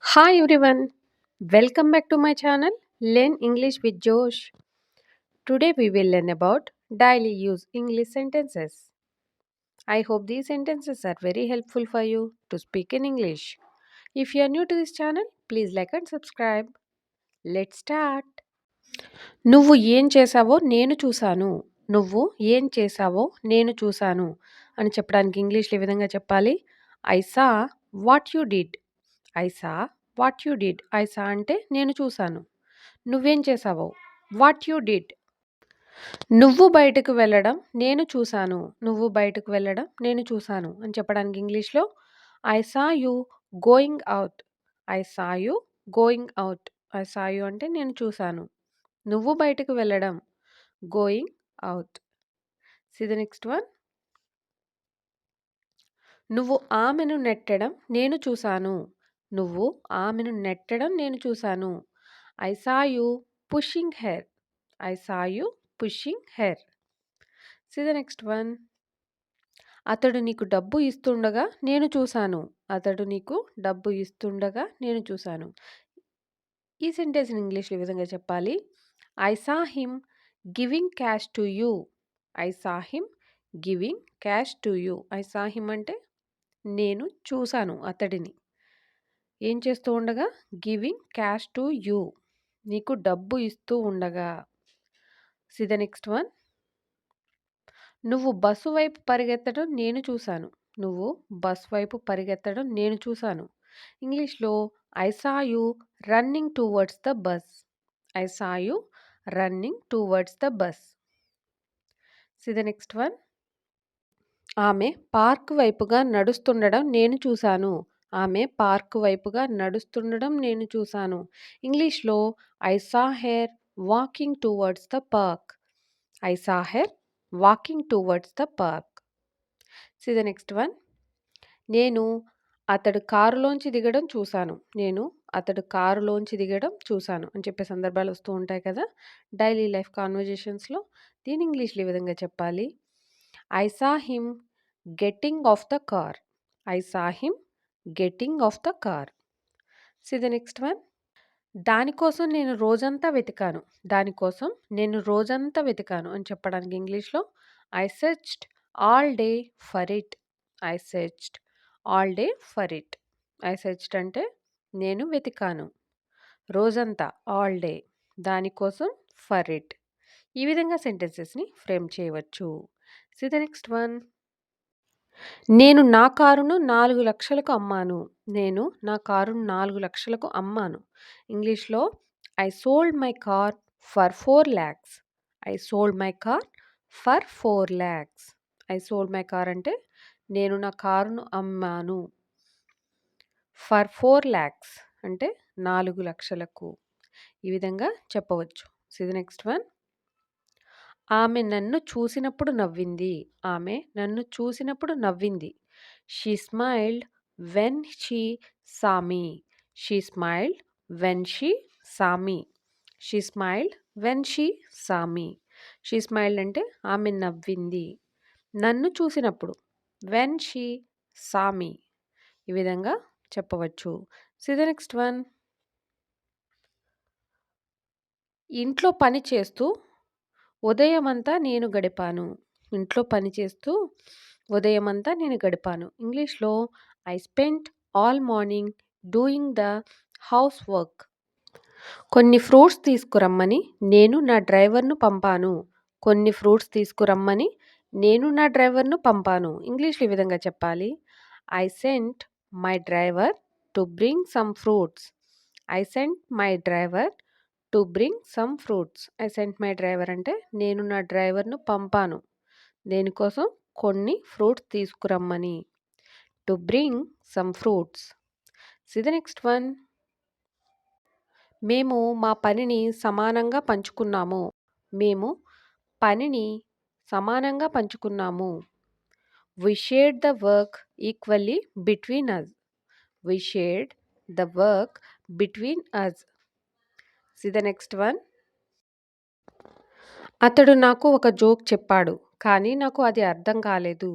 Hi everyone, welcome back to my channel Learn English with Josh. Today we will learn about daily use English sentences. I hope these sentences are very helpful for you to speak in English. If you are new to this channel, please like and subscribe. Let's start. నువ్వు ఏం చేశావో నేను చూశాను. నువ్వు ఏం చేశావో నేను చూశాను అని చెప్పడానికి ఇంగ్లీష్లో ఈ విధంగా చెప్పాలి. I saw what you did. I saw what you did. I saw అంటే నేను చూశాను. నువ్వేం చేశావో వాట్ యు డిడ్. నువ్వు బయటకు వెళ్ళడం నేను చూశాను. నువ్వు బయటకు వెళ్ళడం నేను చూశాను అని చెప్పడానికి ఇంగ్లీష్లో I saw you going out. I saw you going out. I saw you అంటే నేను చూశాను. నువ్వు బయటకు వెళ్ళడం going out. See the next one. నువ్వు ఆమెను నెట్టడం నేను చూశాను. నువ్వు ఆమెను నెట్టడం నేను చూశాను. I saw you pushing her. I saw you pushing her. See the next one. అతడు నీకు డబ్బు ఇస్తుండగా నేను చూశాను. అతడు నీకు డబ్బు ఇస్తుండగా నేను చూశాను. ఈ సెంటెన్స్ ఇంగ్లీష్లో ఈ విధంగా చెప్పాలి. I saw him giving cash to you. I saw him giving cash to you. I saw him అంటే నేను చూశాను అతడిని. ఏం చేస్తూ ఉండగా? Giving cash to you. నీకు డబ్బు ఇస్తూ ఉండగా. See the next one. నువ్వు బస్సు వైపు పరిగెత్తడం నేను చూశాను. నువ్వు బస్ వైపు పరిగెత్తడం నేను చూశాను. ఇంగ్లీష్లో I saw you running towards the bus. I saw you running towards the bus. See the next one. ఆమె పార్క్ వైపుగా నడుస్తుండడం నేను చూశాను. ఆమె పార్క్ వైపుగా నడుస్తుండడం నేను చూశాను. ఇంగ్లీష్లో I saw her walking towards the park. I saw her walking towards the park. See the next one. నేను అతడు కారులోంచి దిగడం చూశాను. నేను అతడు కారులోంచి దిగడం చూశాను అని చెప్పే సందర్భాలు వస్తూ ఉంటాయి కదా డైలీ లైఫ్ కాన్వర్జేషన్స్లో. దీని ఇంగ్లీష్లో ఈ విధంగా చెప్పాలి. I saw him getting off the car. I saw him getting off the car. See the next one. దానికోసం నేను రోజంతా వెతికాను. దానికోసం నేను రోజంతా వెతికాను అని చెప్పడానికి ఇంగ్లీష్లో I searched all day for it. I searched all day for it. I searched అంటే నేను వెతికాను. రోజంతా ఆల్ డే. దానికోసం ఫర్ ఇట్. ఈ విధంగా సెంటెన్సెస్ని ఫ్రేమ్ చేయవచ్చు. See the next one. నేను నా కారును 4 లక్షలకు అమ్మాను. నేను నా కారును 4 లక్షలకు అమ్మాను. ఇంగ్లీష్లో I sold my car for 4 lakhs. I sold my car for 4 lakhs. I sold my car అంటే నేను నా కారును అమ్మాను. ఫర్ 4 lakhs అంటే 4 లక్షలకు. ఈ విధంగా చెప్పవచ్చు. See the next one. ఆమె నన్ను చూసినప్పుడు నవ్వింది. ఆమె నన్ను చూసినప్పుడు నవ్వింది. She smiled when she saw me. She smiled when she saw me. She smiled when she saw me. She smiled అంటే ఆమె నవ్వింది. నన్ను చూసినప్పుడు వెన్ షీ సా మీ. ఈ విధంగా చెప్పవచ్చు. See the next one. ఇంట్లో పని చేస్తూ ఉదయమంతా నేను గడిపాను. ఇంట్లో పని చేస్తూ ఉదయమంతా నేను గడిపాను. ఇంగ్లీష్లో I spent all morning doing the house work. కొన్ని ఫ్రూట్స్ తీసుకురమ్మని నేను నా డ్రైవర్ను పంపాను. కొన్ని ఫ్రూట్స్ తీసుకురమ్మని నేను నా డ్రైవర్ను పంపాను. ఇంగ్లీష్లో ఈ విధంగా చెప్పాలి. I sent my driver to bring some fruits. I sent my driver to bring some fruits. I sent my driver అంటే నేను నా డ్రైవర్ను పంపాను. దేనికోసం? కొన్ని ఫ్రూట్స్ తీసుకురమ్మని. To bring some fruits. See the next one. మేము మా పనిని సమానంగా పంచుకున్నాము. మేము పనిని సమానంగా పంచుకున్నాము. We shared the work equally between us. We shared the work between us. See the next one. అతడు నాకు ఒక జోక్ చెప్పాడు కానీ నాకు అది అర్థం కాలేదు.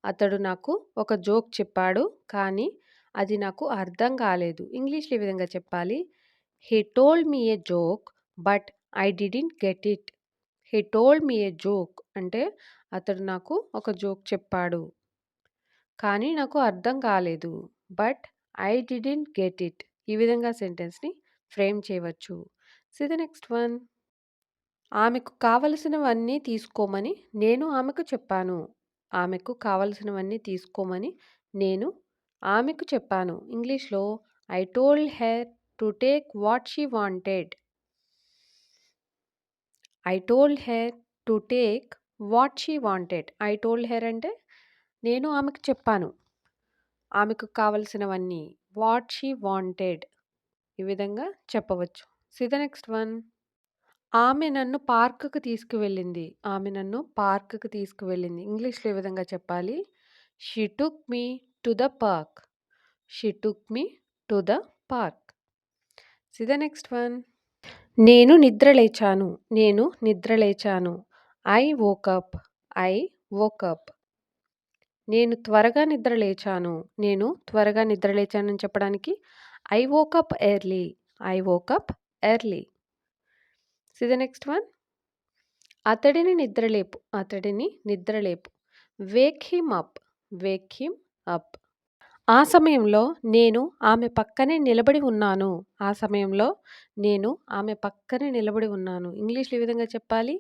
అతడు నాకు ఒక జోక్ చెప్పాడు కానీ అది నాకు అర్థం కాలేదు. ఇంగ్లీష్‌లో ఈ విధంగా చెప్పాలి. He told me a joke but I didn't get it. He told me a joke అంటే అతడు నాకు ఒక జోక్ చెప్పాడు. కానీ నాకు అర్థం కాలేదు. But I didn't get it. ఈ విధంగా సెంటెన్స్‌ని ఫ్రేమ్ చేయవచ్చు. See the next one. ఆమెకు కావలసినవన్నీ తీసుకోమని నేను ఆమెకు చెప్పాను. ఆమెకు కావలసినవన్నీ తీసుకోమని నేను ఆమెకు చెప్పాను. ఇంగ్లీష్‌లో I told her to take what she wanted. I told her to take what she wanted. I told her అంటే నేను ఆమెకు చెప్పాను. ఆమెకు కావలసినవన్నీ. What she wanted. ఈ విధంగా చెప్పవచ్చు. See the next one. ఆమె నన్ను పార్కుకి తీసుకువెళ్ళింది. ఆమె నన్ను పార్కుకి తీసుకువెళ్ళింది. ఇంగ్లీష్‌లో ఈ విధంగా చెప్పాలి. She took me to the park. She took me to the park. See the next one. నేను నిద్ర లేచాను. నేను నిద్ర లేచాను. I woke up. I woke up. నేను త్వరగా నిద్ర లేచాను. నేను త్వరగా నిద్ర లేచానని చెప్పడానికి I woke up early. I woke up early. See the next one. అతడిని నిద్రలేపు. అతడిని నిద్రలేపు. Wake him up. Wake him up. ఆ సమయంలో నేను ఆమె పక్కనే నిలబడి ఉన్నాను. ఆ సమయంలో నేను ఆమె పక్కనే నిలబడి ఉన్నాను. ఇంగ్లీష్‌లో ఈ విధంగా చెప్పాలి.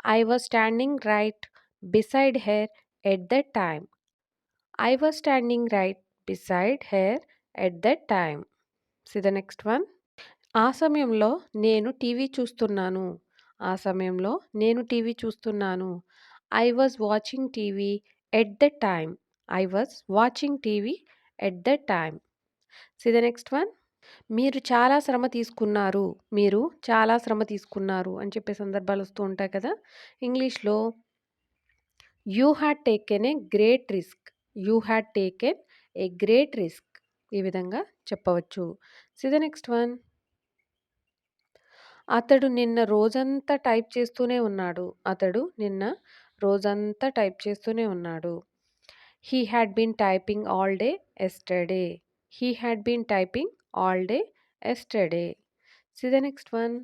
I was standing right beside her at that time. I was standing right beside her at that time. See the next one. ఆ సమయంలో నేను టీవీ చూస్తున్నాను. ఆ సమయంలో నేను టీవీ చూస్తున్నాను. I was watching TV at the time. I was watching TV at the time. See the next one. మీరు చాలా శ్రమ తీసుకున్నారు. మీరు చాలా శ్రమ తీసుకున్నారు అని చెప్పే సందర్భాలు వస్తూ ఉంటాయి కదా! ఇంగ్లీష్‌లో you had taken a great risk. You had taken a great risk. ఈ విధంగా చెప్పవచ్చు. See the next one. అతడు నిన్న రోజంతా టైప్ చేస్తూనే ఉన్నాడు. అతడు నిన్న రోజంతా టైప్ చేస్తూనే ఉన్నాడు. He had been typing all day yesterday. He had been typing all day yesterday. See the next one.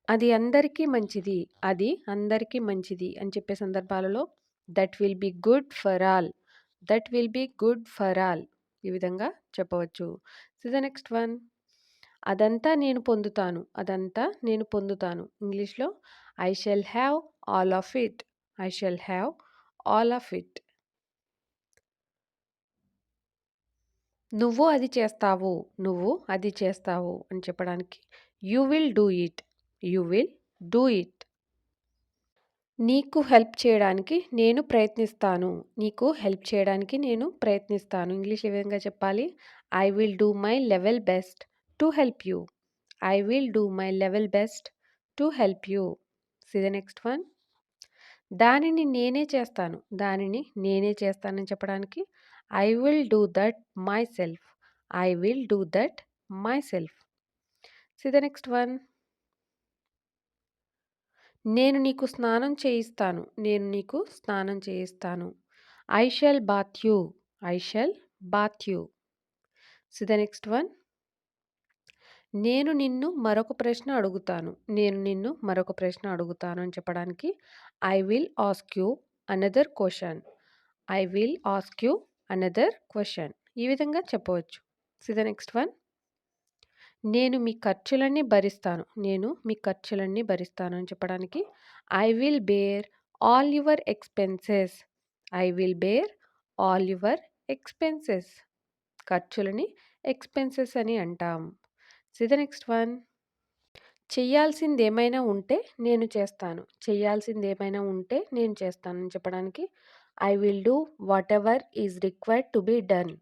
అది అందరికీ మంచిది. అది అందరికీ మంచిది అని చెప్పే సందర్భాలలో that will be good for all. That will be good for all. ఈ విధంగా చెప్పవచ్చు. See the next one. అదంతా నేను పొందుతాను. అదంతా నేను పొందుతాను. ఇంగ్లీష్‌లో I shall have all of it. I shall have all of it. నువ్వు అది చేస్తావు. నువ్వు అది చేస్తావు అని చెప్పడానికి you will do it. You will do it. నీకు హెల్ప్ చేయడానికి నేను ప్రయత్నిస్తాను. నీకు హెల్ప్ చేయడానికి నేను ప్రయత్నిస్తాను. ఇంగ్లీష్ ఏ విధంగా చెప్పాలి? I will do my level best to help you. I will do my level best to help you. See the next one. దానిని నేనే చేస్తాను. దానిని నేనే చేస్తానని చెప్పడానికి I will do that myself. I will do that myself. See the next one. నేను నీకు స్నానం చేయిస్తాను. నేను నీకు స్నానం చేయిస్తాను. I shall bath you. I shall bath you. See the next one. నేను నిన్ను మరొక ప్రశ్న అడుగుతాను. నేను నిన్ను మరొక ప్రశ్న అడుగుతాను అని చెప్పడానికి I will ask you another question. I will ask you another question. ఈ విధంగా చెప్పవచ్చు. See the next one. నేను మీ ఖర్చులన్నీ భరిస్తాను. నేను మీ ఖర్చులన్నీ భరిస్తాను అని చెప్పడానికి I will bear all your expenses. I will bear all your expenses. ఖర్చులని ఎక్స్‌పెన్సెస్ అని అంటాం. See the next one. చెయ్యాల్సిందేమైనా ఉంటే నేను చేస్తాను. చెయ్యాల్సిందేమైనా ఉంటే నేను చేస్తాను అని చెప్పడానికి I will do whatever is required to be done.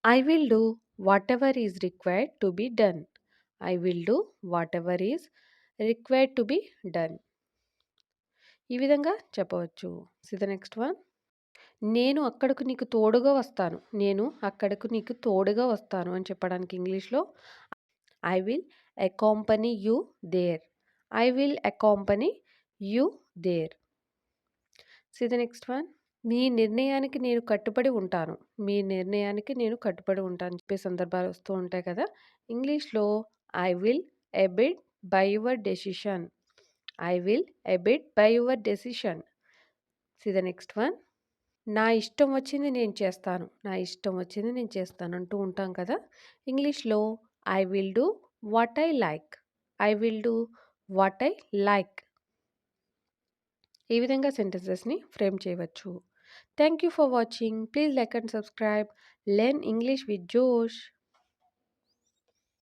I will do whatever is required to be done. I will do whatever is required to be done. ఈ విధంగా చెప్పవచ్చు. See the next one. నేను అక్కడకు నీకు తోడుగా వస్తాను. నేను అక్కడకు నీకు తోడుగా వస్తాను అని చెప్పడానికి ఇంగ్లీష్‌లో I will accompany you there. I will accompany you there. See the next one. మీ నిర్ణయానికి నేను కట్టుబడి ఉంటాను. మీ నిర్ణయానికి నేను కట్టుబడి ఉంటాను చెప్పే సందర్భాలు వస్తూ ఉంటాయి కదా! ఇంగ్లీష్‌లో I will abide by your decision. I will abide by your decision. See the next one. నా ఇష్టం వచ్చింది నేను చేస్తాను. నా ఇష్టం వచ్చింది నేను చేస్తాను అంటూ ఉంటాం కదా! ఇంగ్లీష్‌లో I will do what I like. I will do what I like. ఈ విధంగా సెంటెన్సెస్‌ని ఫ్రేమ్ చేయవచ్చు. Thank you for watching. Please like and subscribe. Learn English with జోష్.